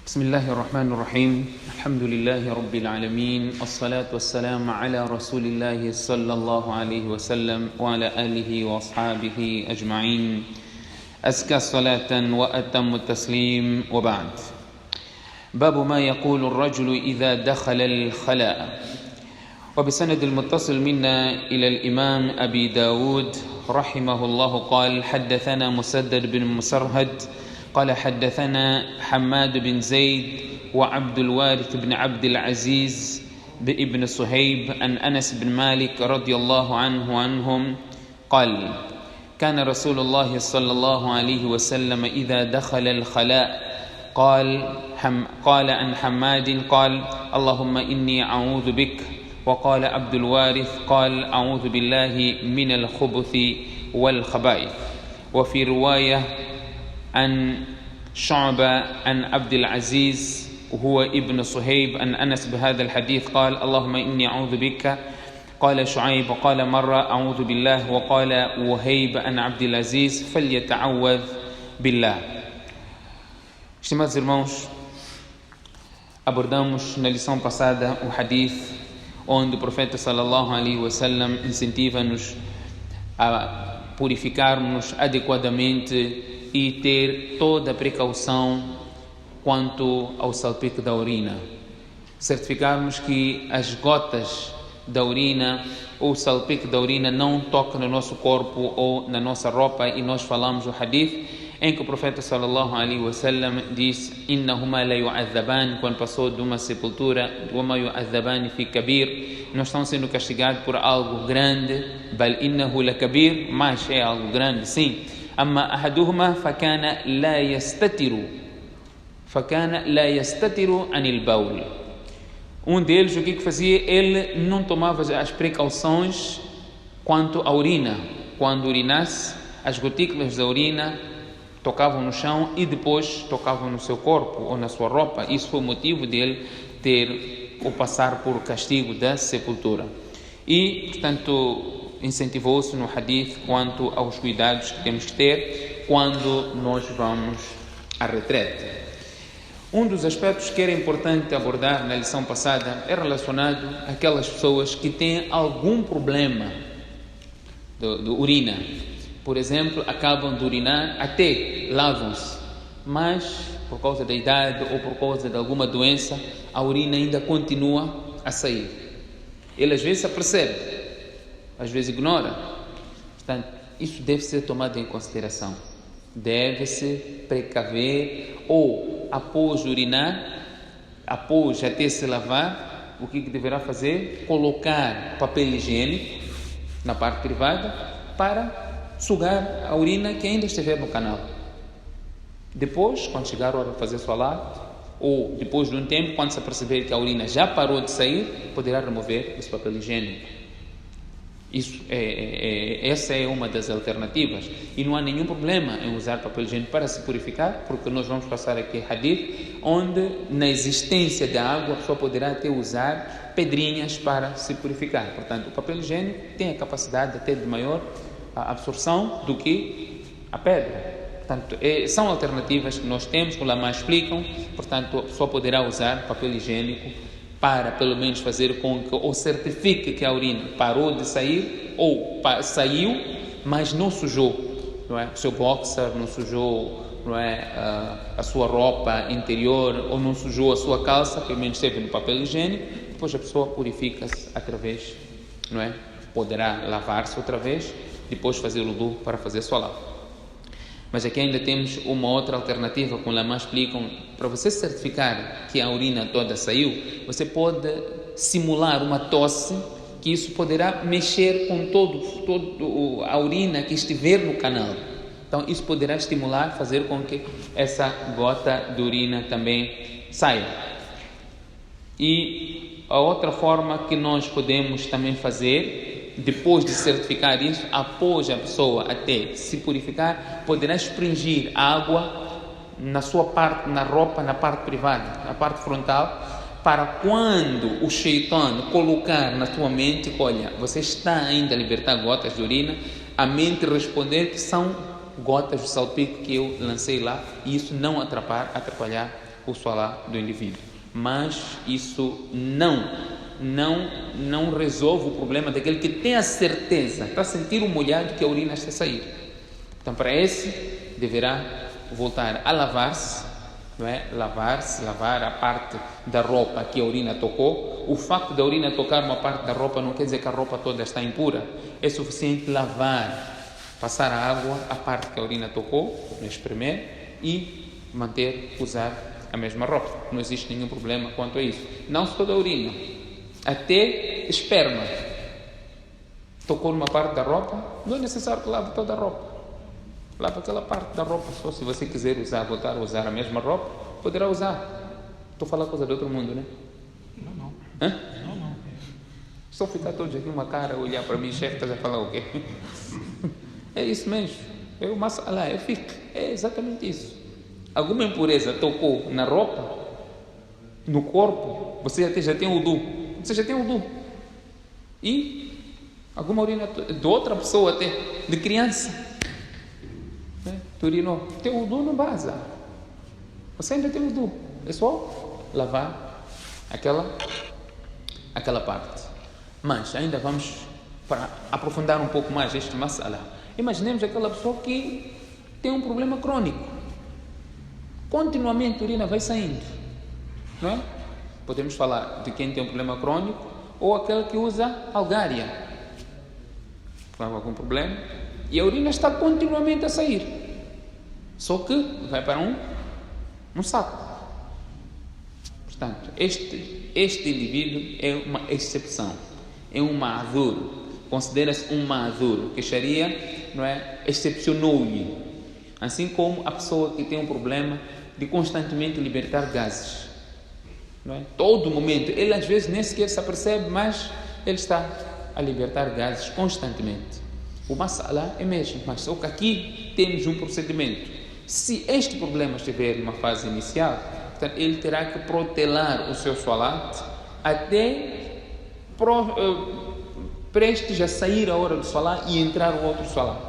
بسم الله الرحمن الرحيم الحمد لله رب العالمين الصلاة والسلام على رسول الله صلى الله عليه وسلم وعلى آله وأصحابه أجمعين أزكى صلاة وأتم التسليم وبعد باب ما يقول الرجل إذا دخل الخلاء وبسند المتصل منا إلى الإمام أبي داود رحمه الله قال حدثنا مسدد بن مسرهد قال حدثنا حماد بن زيد وعبد الوارث بن عبد العزيز بن صهيب عن أنس بن مالك رضي الله عنه عنهم قال كان رسول الله صلى الله عليه وسلم إذا دخل الخلاء قال عن حماد قال اللهم إني أعوذ بك وقال عبد الوارث قال أعوذ بالله من الخبث والخبائث وفي رواية عن شعبة عن عبد العزيز وهو ابن صهيب عن أنس بهذا الحديث قال اللهم إني أعوذ بك قال شعيب وقال مرة أعوذ بالله وقال وهيب عن عبد العزيز فليتعوذ بالله. Estimados irmãos, abordamos na lição passada o hadith onde o profeta sallallahu alaihi wasallam incentiva-nos a purificarmos adequadamente e ter toda a precaução quanto ao salpico da urina. Certificarmos que as gotas da urina ou o salpico da urina não tocam no nosso corpo ou na nossa roupa, e nós falamos o hadith em que o profeta sallallahu alaihi wasallam diz innahuma la yu'adhaban, quando passou de uma sepultura, wa ma yu'adhaban fi kabir, não estão sendo castigados por algo grande, bal innahu la kabir, mas é algo grande sim. أما أحدهما فكان لا يستتر عن البول. Deles, o que fazia? Ele não tomava as precauções quanto à urina. Quando urinasse, as gotículas da urina tocavam no chão e depois tocavam no seu corpo ou na sua roupa. Isso foi o motivo dele ter ou passar por castigo da sepultura. E, portanto, incentivou-se no hadith quanto aos cuidados que temos que ter quando nós vamos à retrete. Dos aspectos que era importante abordar na lição passada é relacionado àquelas pessoas que têm algum problema de urina. Por exemplo, acabam de urinar, até lavam-se, mas por causa da idade ou por causa de alguma doença, a urina ainda continua a sair. Ele às vezes se apercebe, às vezes ignora. Portanto, isso deve ser tomado em consideração. Deve-se precaver, ou após urinar, após até se lavar, o que deverá fazer? Colocar papel higiênico na parte privada para sugar a urina que ainda estiver no canal. Depois, quando chegar a hora de fazer salat, ou depois de um tempo, quando se perceber que a urina já parou de sair, poderá remover esse papel higiênico. Essa é uma das alternativas, e não há nenhum problema em usar papel higiênico para se purificar, porque nós vamos passar aqui hadith onde na existência da água a pessoa poderá até usar pedrinhas para se purificar. Portanto, o papel higiênico tem a capacidade até de maior absorção do que a pedra. Portanto, são alternativas que nós temos, que os ulama explicam. Portanto, a pessoa poderá usar papel higiênico para pelo menos fazer com que ou certifique que a urina parou de sair ou saiu, mas não sujou, não é? O seu boxer não sujou, não é? A sua roupa interior, ou não sujou a sua calça, pelo menos esteve no papel higiênico. Depois a pessoa purifica-se através, não é? Poderá lavar-se outra vez, depois fazer o wudu para fazer salat. Mas aqui ainda temos uma outra alternativa, como lá explicam. Para você certificar que a urina toda saiu, você pode simular uma tosse, que isso poderá mexer com todo a urina que estiver no canal. Então isso poderá estimular, fazer com que essa gota de urina também saia. E a outra forma que nós podemos também fazer, depois de certificar isso, após a pessoa até se purificar, poderá expringir água na sua parte, na roupa, na parte privada, na parte frontal, para quando o Shaitan colocar na tua mente, olha, você está ainda a libertar gotas de urina, a mente responder que são gotas de salpico que eu lancei lá, e isso não atrapalhar o salá do indivíduo. Mas isso não resolve o problema daquele que tem a certeza, está a sentir o molhado que a urina está a sair. Então, para esse, deverá voltar a lavar-se, não é? Lavar a parte da roupa que a urina tocou. O facto da urina tocar uma parte da roupa não quer dizer que a roupa toda está impura. É suficiente lavar, passar a água à parte que a urina tocou, espremer e usar a mesma roupa. Não existe nenhum problema quanto a isso. Não só da urina, até esperma tocou numa parte da roupa, não é necessário que lave toda a roupa. Lava aquela parte da roupa só. Se você quiser voltar a usar a mesma roupa, poderá usar. Estou a falar coisa de outro mundo, né? Não. Hã? Não. Só ficar todos aqui uma cara, olhar para mim, chefe, estás a falar o quê? É isso mesmo. É fique. É exatamente isso. Alguma impureza tocou na roupa, no corpo, você já tem o wudu. Você já tem o wudu. E alguma urina de outra pessoa até, de criança. Tu urinou. Teu wudu não vaza. Você ainda tem o wudu. É só lavar aquela parte. Mas ainda vamos para aprofundar um pouco mais este masala. Imaginemos aquela pessoa que tem um problema crônico. Continuamente a urina vai saindo. Não é? Podemos falar de quem tem um problema crônico ou aquele que usa algária. Tem algum problema e a urina está continuamente a sair. Só que vai para um saco. Portanto, este indivíduo é uma exceção. É um ma'zur. Considera-se um ma'zur. Que Sharia, não é, excepcionou-lhe. Assim como a pessoa que tem um problema de constantemente libertar gases. Não é? Todo momento. Ele às vezes nem sequer se apercebe, mas ele está a libertar gases constantemente. O masala é mesmo. Mas só que aqui temos um procedimento. Se este problema estiver numa fase inicial, portanto, ele terá que protelar o seu salat até prestes a sair a hora do salat e entrar o outro salat.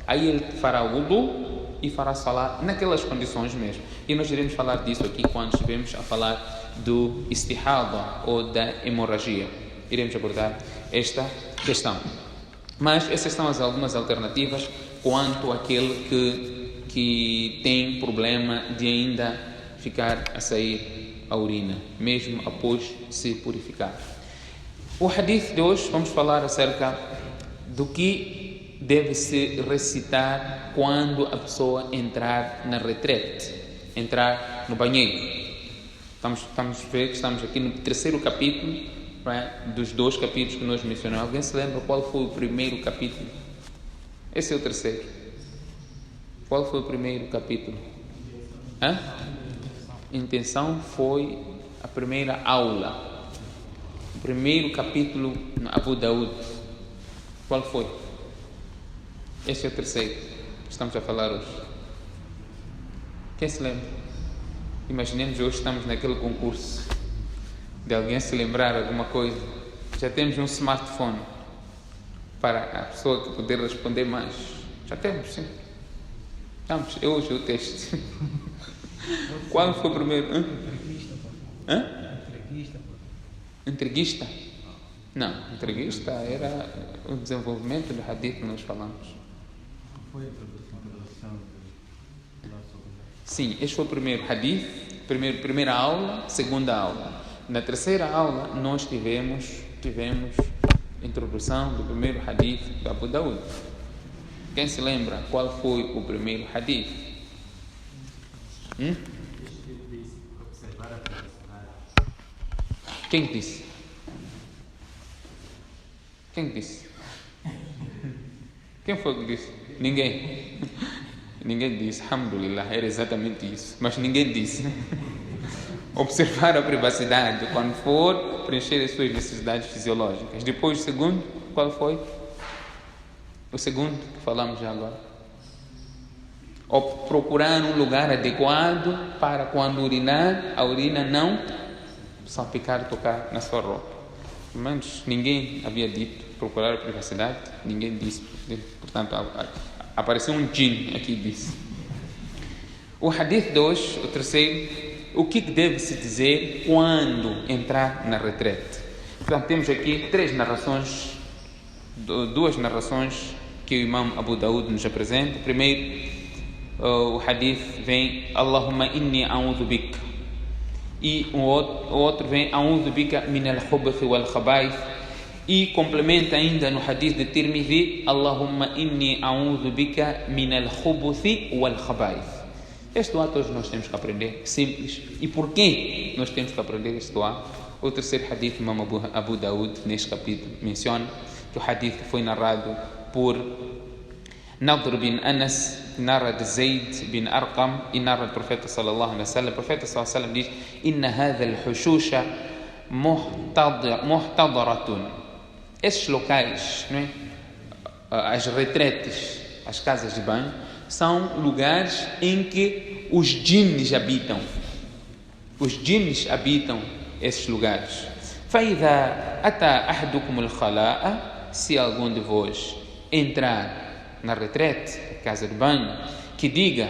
Aí ele fará o wudu e fará salat naquelas condições mesmo. E nós iremos falar disso aqui quando estivermos a falar do istihada ou da hemorragia. Iremos abordar esta questão. Mas essas são algumas alternativas quanto àquele que tem problema de ainda ficar a sair a urina, mesmo após se purificar. O hadith de hoje vamos falar acerca do que deve-se recitar quando a pessoa entrar na retrete, entrar no banheiro. Vamos ver que estamos aqui no terceiro capítulo, dos 2 capítulos que nós mencionamos. Alguém se lembra qual foi o primeiro capítulo? Esse é o terceiro. Qual foi o primeiro capítulo? Intenção foi a primeira aula. O primeiro capítulo no Abu Daud. Qual foi? Esse é o terceiro que estamos a falar hoje. Quem se lembra? Imaginemos hoje estamos naquele concurso de alguém se lembrar alguma coisa. Já temos um smartphone para a pessoa que poder responder mais. Já temos, sim. Vamos, hoje o teste. Qual foi o primeiro? Entreguista? Não, entreguista era o desenvolvimento do hadith que nós falamos. Foi a introdução do nosso... Sim, este foi o primeiro hadith, primeira aula, segunda aula. Na terceira aula nós tivemos a introdução do primeiro hadith do Abu Daud. Quem se lembra qual foi o primeiro hadith? Quem disse? Quem foi que disse? Ninguém. Ninguém disse. Alhamdulillah, era exatamente isso. Mas ninguém disse. Observar a privacidade quando for preencher as suas necessidades fisiológicas. Depois, o segundo, qual foi? O segundo que falamos já agora. Ou procurar um lugar adequado para quando urinar, a urina não salpicar, tocar na sua roupa. Pelo menos ninguém havia dito procurar a privacidade, ninguém disse. Portanto, apareceu um djinn aqui e disse. O hadith de hoje, o terceiro, o que deve-se dizer quando entrar na retrete. Portanto, temos aqui duas narrações que o Imam Abu Daud nos apresenta. Primeiro, o hadith vem Allahumma inni a'udhu bik, e o outro vem a'udhu bika min al-khubuth wal khaba'ith, e complementa ainda no hadith de Tirmidhi Allahumma inni a'udhu bika min al-khubuth wal khaba'ith. Este dua todos nós temos que aprender, simples. E porquê nós temos que aprender este dua? O terceiro hadith, o Imam Abu Daud, neste capítulo, menciona que o hadith foi narrado por Nadr bin Anas, narra de Zayd bin Arqam e narra do profeta sallallahu alaihi wasallam. O profeta sallallahu alaihi wasallam diz: Inna hadha al-hushusha muhtadaratun. Esses locais, não é? As retretes, as casas de banho, são lugares em que os jinns habitam. Os jinns habitam esses lugares. فَإِذَا أَتَى أَحْدُكُمُ الْخَلَاءَ, se algum de vós entrar na retrete, casa de banho, que diga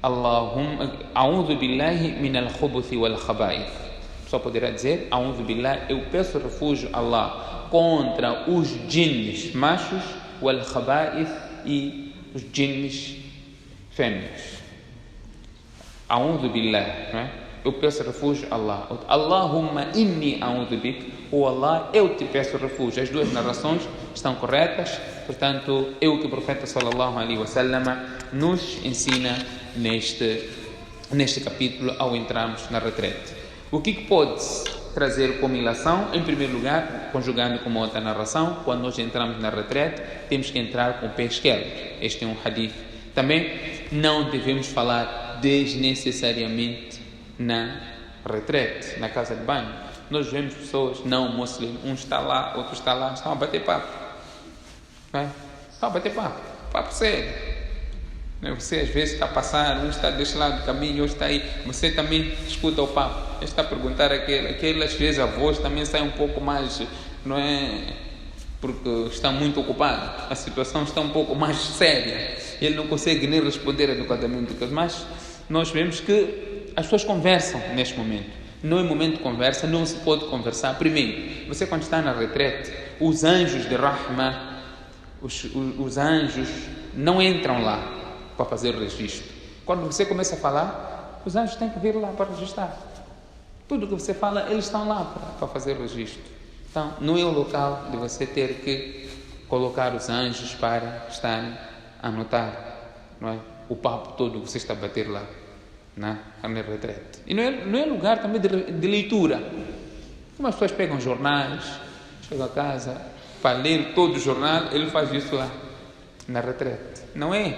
Allahumma a'udhu billahi min al-khubuthi wal khaba'ith. Só poderá dizer a'udhu billahi, eu peço refúgio a Allah contra os jinns machos, wal khaba'ith, e os jinns fêmeas. A'udhu billahi, não é? Eu peço refúgio a Allah. Allahumma inni a'udhu bik, ou Allah, eu te peço refúgio. As duas narrações estão corretas. Portanto, é o que o profeta sallallahu alaihi wasallam nos ensina neste capítulo ao entrarmos na retrete. O que pode trazer como ilação? Em primeiro lugar, conjugando com outra narração, quando nós entramos na retrete, temos que entrar com o pé esquerdo. Este é um hadith. Também não devemos falar desnecessariamente na retrete, na casa de banho. Nós vemos pessoas não muslimas, um está lá, outro está lá, estão a bater papo. Estão a bater papo sério. Você às vezes está a passar, um está deste lado do caminho, outro está aí, você também escuta o papo. Ele está a perguntar aquele às vezes a voz também sai um pouco mais, não é? Porque está muito ocupado, a situação está um pouco mais séria, ele não consegue nem responder adequadamente. Mas nós vemos que as pessoas conversam neste momento. Não é momento de conversa, não se pode conversar. Primeiro, você quando está na retrete, os anjos de Rahma, os anjos não entram lá para fazer o registro. Quando você começa a falar, os anjos têm que vir lá para registrar. Tudo que você fala, eles estão lá para fazer o registro. Então, não é o local de você ter que colocar os anjos para estarem a anotar, não é? O papo todo que você está a bater lá na retrete. E não é lugar também de leitura. Como as pessoas pegam jornais, chegam a casa para ler todo o jornal, ele faz isso lá na retrete. Não é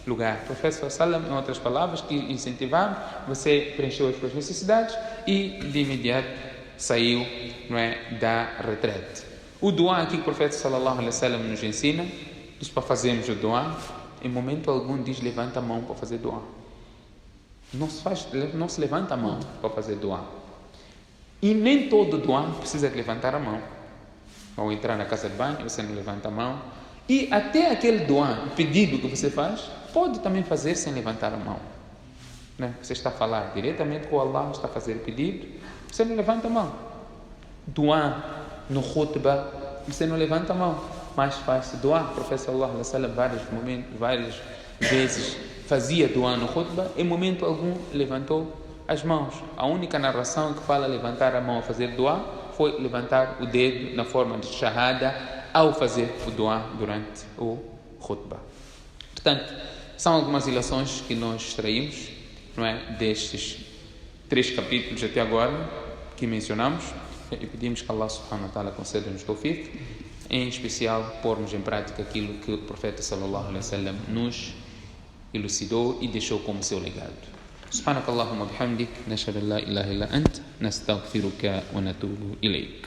lugar. O professor Sallam, em outras palavras, que incentivamos, você preencheu as suas necessidades e de imediato saiu, não é, da retrete. O dua aqui que o profeta sallallahu alaihi wasallam nos ensina, diz para fazermos o dua, em momento algum diz levanta a mão para fazer dua. Não se levanta a mão para fazer dua. E nem todo dua precisa de levantar a mão. Ao entrar na casa de banho, você não levanta a mão. E até aquele dua, o pedido que você faz, pode também fazer sem levantar a mão. Né? Você está a falar diretamente com Allah, está a fazer o pedido, você não levanta a mão. Dua no khutbah, você não levanta a mão, mas faz dua. O profeta sallallahu alaihi wasallam várias vezes fazia dua no khutbah, em momento algum levantou as mãos. A única narração que fala levantar a mão a fazer dua foi levantar o dedo na forma de shahada ao fazer o dua durante o khutbah. Portanto, são algumas ilações que nós extraímos, não é, destes 3 capítulos até agora que mencionamos, e pedimos que Allah subhanahu wa ta'ala conceda-nos tawfiq, em especial pormos em prática aquilo que o profeta sallallahu alaihi wasallam nos elucidou e deixou como seu legado. Subhanakallahumma bihamdik, nashhadu an la ilaha illa ant, nastaghfiruka wa natubu ilayk.